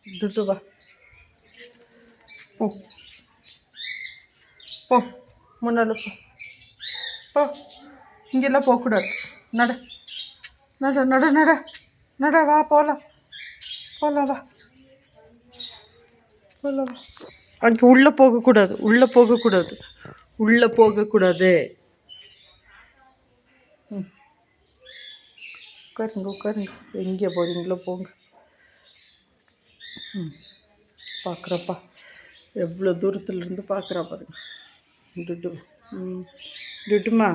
துட்டு வா, போ போ, முன்னால் போ போ. இங்கெல்லாம் போகக்கூடாது. நட நட நட நட நட, வா போகலாம் போகலாம், வா போகலாம், வா. அங்கே உள்ளே போகக்கூடாது, உள்ளே போகக்கூடாது, உள்ளே போகக்கூடாது. ம், உட்காருங்க உட்காருங்க, எங்கே போகிறீங்களோ போங்க. ம், பார்க்குறப்பா, எவ்வளோ தூரத்துலேருந்து பார்க்குறா பாருங்க டுட்டு. ம், டுட்டுமா,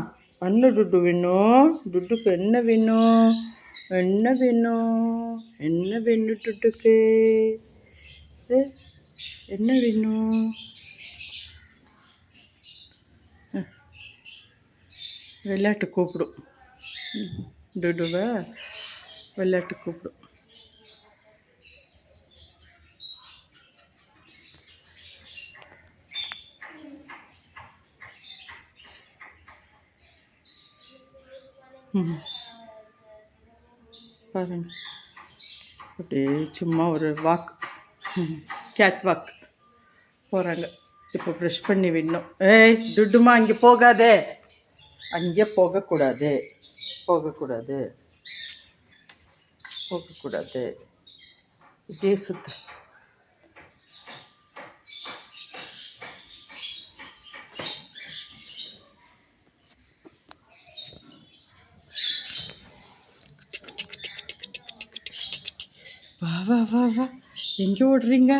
அண்ணன் டுட்டு வேணும். டுட்டுக்கு என்ன வேணும்? என்ன வேணும்? என்ன வேணும் டுட்டுக்கு? என்ன வேணும்? விளையாட்டு கூப்பிடும். டுடுவை விளையாட்டு கூப்பிடும். பாருங்க, அப்படியே சும்மா ஒரு வாக், கேட் வாக் போகிறாங்க. இப்போ ப்ரெஷ் பண்ணி விடணும். ஏய் டுட்டுமா, அங்கே போகாதே, அங்கே போகக்கூடாது, போகக்கூடாது, போகக்கூடாது. இப்படியே சுற்று. வா வா வா வா, எங்கே ஓடுறீங்க?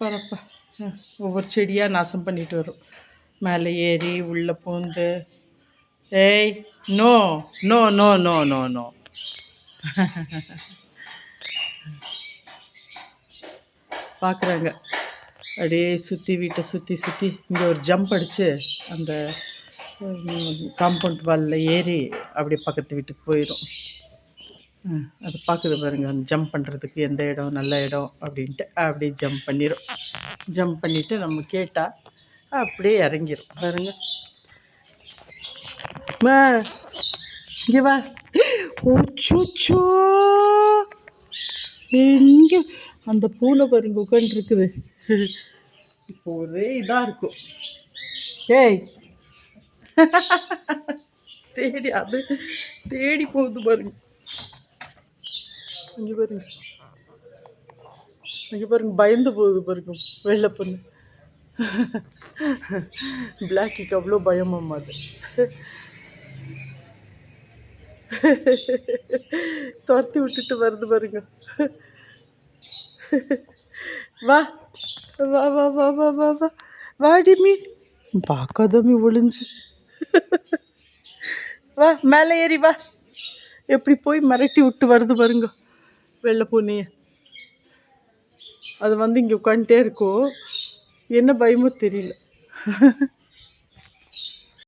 பரப்பா, ஒவ்வொரு செடியாக நாசம் பண்ணிட்டு வரும். மேலே ஏறி உள்ளே பூந்து. ஏய் no no no no no no. பார்க்குறாங்க, அப்படியே சுற்றி வீட்டை சுற்றி சுற்றி இங்கே ஒரு ஜம்ப் அடித்து அந்த காம்பவுண்ட் வாலில் ஏறி அப்படியே பக்கத்து வீட்டுக்கு போயிடும். அது பார்க்குது பாருங்க, அந்த ஜம்ப் பண்ணுறதுக்கு எந்த இடம் நல்ல இடம் அப்படின்ட்டு அப்படியே ஜம்ப் பண்ணிடும். ஜம்ப் பண்ணிவிட்டு நம்ம கேட்டால் அப்படியே இறங்கிடும் பாருங்க. மா இங்கே வா. ஓச்சோச்சோ, எங்கே அந்த பூனை பாருங்க உட்காந்துருக்குது. இப்போ ஒரே இதாக இருக்கும். ஏய் தேடி அது தேடி போகுது பாருங்க. இங்கே பாருங்க, இங்கே பாருங்க, பயந்து போகுது பாருங்க வெள்ளை பொண்ணு. பிளாக்கிக்கு அவ்வளோ பயமாம்மா அது. துரத்தி விட்டுட்டு வருது பாருங்க. வா வா வா வா வா வா வா வாடி மீ, பார்க்காதமி ஒளிஞ்சு. வா மேலே ஏறி வா. எப்படி போய் மிரட்டி விட்டு வருது பாருங்க வெள்ளை பூனையை. அது வந்து இங்கே உட்காந்துட்டே இருக்கும், என்ன பயமோ தெரியல.